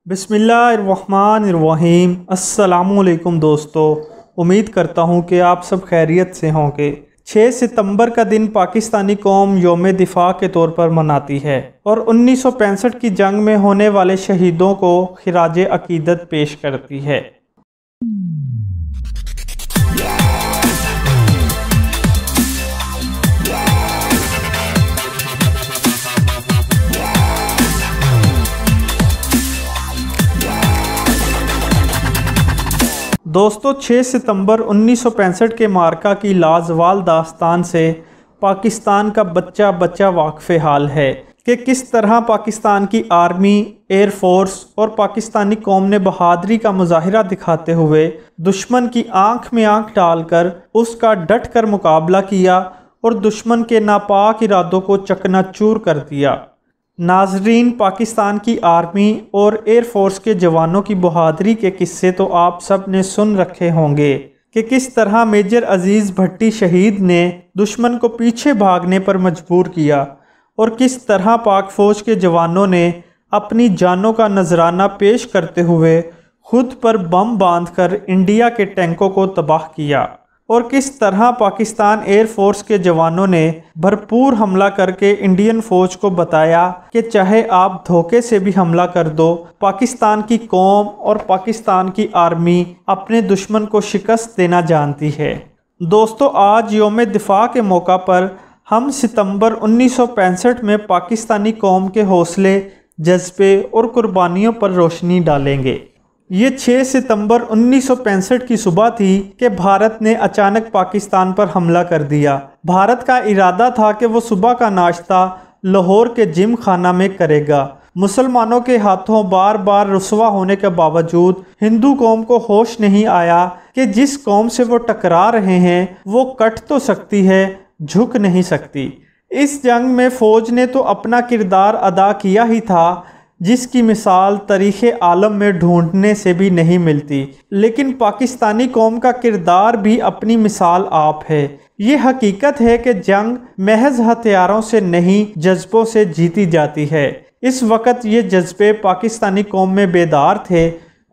बिस्मिल्लाहिर्रहमानिर्रहीम। अस्सलामुअलैकुम दोस्तों, उम्मीद करता हूँ कि आप सब खैरियत से होंगे। 6 सितंबर का दिन पाकिस्तानी कौम यौम दिफा के तौर पर मनाती है और 1965 की जंग में होने वाले शहीदों को खिराज अकीदत पेश करती है। दोस्तों, 6 सितंबर 1965 के मार्का की लाजवाल दास्तान से पाकिस्तान का बच्चा बच्चा वाक़फ़े हाल है कि किस तरह पाकिस्तान की आर्मी, एयर फोर्स और पाकिस्तानी कौम ने बहादुरी का मुजाहिरा दिखाते हुए दुश्मन की आंख में आंख डालकर उसका डट कर मुकाबला किया और दुश्मन के नापाक इरादों को चकनाचूर कर दिया। नाजरीन, पाकिस्तान की आर्मी और एयर फोर्स के जवानों की बहादुरी के किस्से तो आप सब ने सुन रखे होंगे कि किस तरह मेजर अजीज़ भट्टी शहीद ने दुश्मन को पीछे भागने पर मजबूर किया और किस तरह पाक फ़ौज के जवानों ने अपनी जानों का नजराना पेश करते हुए खुद पर बम बांधकर इंडिया के टैंकों को तबाह किया और किस तरह पाकिस्तान एयर फोर्स के जवानों ने भरपूर हमला करके इंडियन फौज को बताया कि चाहे आप धोखे से भी हमला कर दो, पाकिस्तान की कौम और पाकिस्तान की आर्मी अपने दुश्मन को शिकस्त देना जानती है। दोस्तों, आज यौम दिफा के मौका पर हम सितंबर 1965 में पाकिस्तानी कौम के हौसले, जज्बे और कुर्बानियों पर रोशनी डालेंगे। ये 6 सितंबर 1965 की सुबह थी कि भारत ने अचानक पाकिस्तान पर हमला कर दिया। भारत का इरादा था कि वो सुबह का नाश्ता लाहौर के जिम खाना में करेगा। मुसलमानों के हाथों बार बार रुसवा होने के बावजूद हिंदू कौम को होश नहीं आया कि जिस कौम से वो टकरा रहे हैं वो कट तो सकती है, झुक नहीं सकती। इस जंग में फ़ौज ने तो अपना किरदार अदा किया ही था, जिसकी मिसाल तारीख़ आलम में ढूंढने से भी नहीं मिलती, लेकिन पाकिस्तानी कौम का किरदार भी अपनी मिसाल आप है। ये हकीकत है कि जंग महज हथियारों से नहीं, जज्बों से जीती जाती है। इस वक्त ये जज्बे पाकिस्तानी कौम में बेदार थे।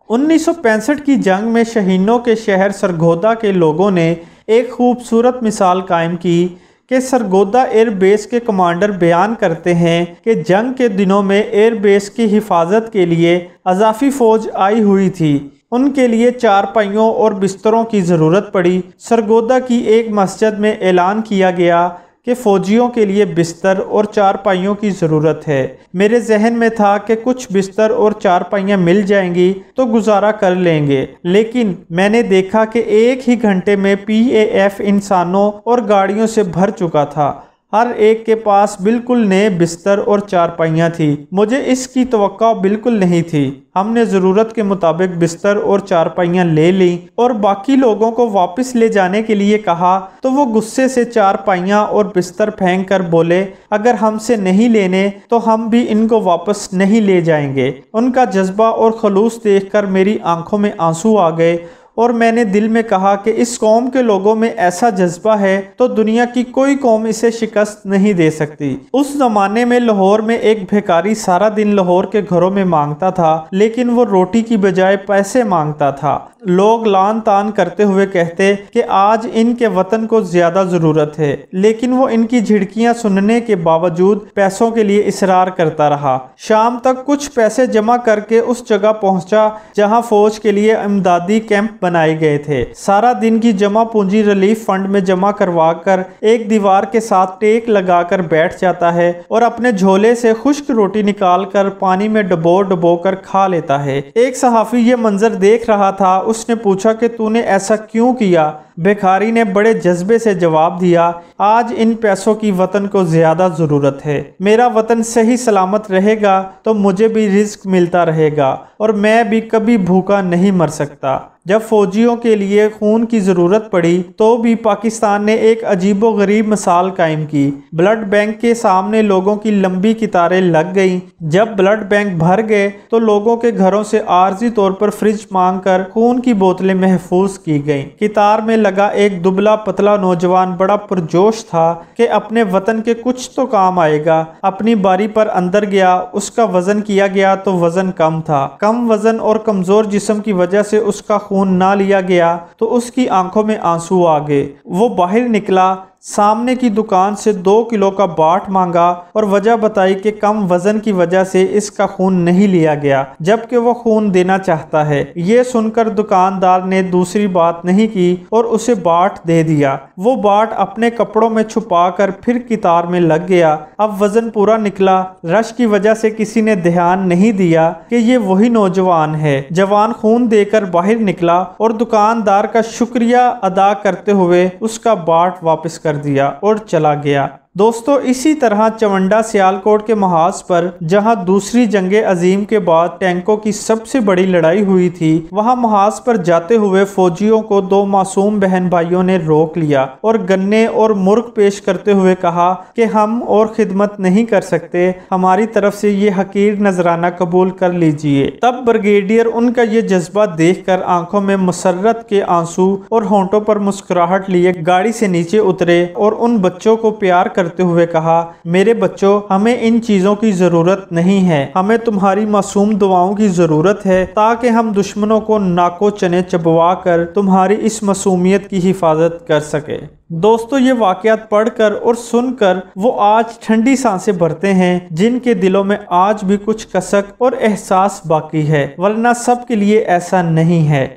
1965 की जंग में शहीदों के शहर सरगोदा के लोगों ने एक खूबसूरत मिसाल कायम की कि सरगोदा एयर बेस के कमांडर बयान करते हैं कि जंग के दिनों में एयर बेस की हिफाजत के लिए अज़ाफ़ी फ़ौज आई हुई थी। उनके लिए चारपाइयों और बिस्तरों की ज़रूरत पड़ी। सरगोदा की एक मस्जिद में ऐलान किया गया कि फ़ौजियों के लिए बिस्तर और चारपाइयों की ज़रूरत है। मेरे जहन में था कि कुछ बिस्तर और चारपाइयाँ मिल जाएंगी तो गुजारा कर लेंगे, लेकिन मैंने देखा कि एक ही घंटे में PAF इंसानों और गाड़ियों से भर चुका था। हर एक के पास बिल्कुल नए बिस्तर और चारपाइयाँ थी। मुझे इसकी तवक्को बिल्कुल नहीं थी। हमने ज़रूरत के मुताबिक बिस्तर और चारपाइयाँ ले ली और बाकी लोगों को वापस ले जाने के लिए कहा तो वो गुस्से से चारपाइयाँ और बिस्तर फेंक कर बोले, अगर हमसे नहीं लेने तो हम भी इनको वापस नहीं ले जाएंगे। उनका जज्बा और खलूस देखकर मेरी आंखों में आंसू आ गए और मैंने दिल में कहा कि इस कौम के लोगों में ऐसा जज्बा है तो दुनिया की कोई कौम इसे शिकस्त नहीं दे सकती। उस जमाने में लाहौर में एक भिखारी सारा दिन लाहौर के घरों में मांगता था, लेकिन वो रोटी की बजाय पैसे मांगता था। लोग लान तान करते हुए कहते कि आज इनके वतन को ज्यादा जरूरत है, लेकिन वो इनकी झिड़कियां सुनने के बावजूद पैसों के लिए इसरार करता रहा। शाम तक कुछ पैसे जमा करके उस जगह पहुंचा जहां फौज के लिए इमदादी कैंप बनाए गए थे। सारा दिन की जमा पूंजी रिलीफ फंड में जमा करवा कर एक दीवार के साथ टेक लगाकर बैठ जाता है और अपने झोले से खुश्क रोटी निकाल कर पानी में डबो डबो कर खा लेता है। एक सहाफी ये मंजर देख रहा था। उसने पूछा कि तूने ऐसा क्यों किया? भिखारी ने बड़े जज्बे से जवाब दिया, आज इन पैसों की वतन को ज्यादा जरूरत है। मेरा वतन सही सलामत रहेगा तो मुझे भी रिज्क मिलता रहेगा और मैं भी कभी भूखा नहीं मर सकता। जब फौजियों के लिए खून की जरूरत पड़ी तो भी पाकिस्तान ने एक अजीबोगरीब मिसाल कायम की। ब्लड बैंक के सामने लोगों की लंबी कतारें लग गईं। जब ब्लड बैंक भर गए तो लोगों के घरों से आर्जी तौर पर फ्रिज मांगकर खून की बोतलें महफूज की गईं। कतार में लगा एक दुबला पतला नौजवान बड़ा पुरजोश था कि अपने वतन के कुछ तो काम आएगा। अपनी बारी पर अंदर गया। उसका वजन किया गया तो वजन कम था। कम वजन और कमजोर जिस्म की वजह से उसका खून ना लिया गया तो उसकी आंखों में आंसू आ गए। वो बाहर निकला, सामने की दुकान से 2 किलो का बाट मांगा और वजह बताई कि कम वजन की वजह से इसका खून नहीं लिया गया, जबकि वो खून देना चाहता है। ये सुनकर दुकानदार ने दूसरी बात नहीं की और उसे बाट दे दिया। वो बाट अपने कपड़ों में छुपाकर फिर कितार में लग गया। अब वजन पूरा निकला। रश की वजह से किसी ने ध्यान नहीं दिया कि ये वही नौजवान है। जवान खून देकर बाहर निकला और दुकानदार का शुक्रिया अदा करते हुए उसका बाट वापस कर दिया और चला गया। दोस्तों, इसी तरह चवंडा सियालकोट के महाज पर, जहां दूसरी जंगे अजीम के बाद टैंकों की सबसे बड़ी लड़ाई हुई थी, वहां महाज पर जाते हुए फौजियों को 2 मासूम बहन भाइयों ने रोक लिया और गन्ने और मुर्ग पेश करते हुए कहा कि हम और खिदमत नहीं कर सकते, हमारी तरफ से ये हकीर नजराना कबूल कर लीजिए। तब ब्रिगेडियर उनका ये जज्बा देखकर आंखों में मुसर्रत के आंसू और होंठों पर मुस्कुराहट लिए गाड़ी से नीचे उतरे और उन बच्चों को प्यार करते हुए कहा, मेरे बच्चों, हमें इन चीजों की जरूरत नहीं है, हमें तुम्हारी मासूम दुआओं की जरूरत है ताकि हम दुश्मनों को नाको चने चबवा कर तुम्हारी इस मासूमियत की हिफाजत कर सके। दोस्तों, ये वाकयात पढ़कर और सुनकर वो आज ठंडी सांसें भरते हैं जिनके दिलों में आज भी कुछ कसक और एहसास बाकी है, वरना सबके लिए ऐसा नहीं है।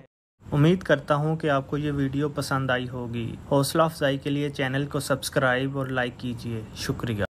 उम्मीद करता हूँ कि आपको ये वीडियो पसंद आई होगी। हौसला अफजाई के लिए चैनल को सब्सक्राइब और लाइक कीजिए। शुक्रिया।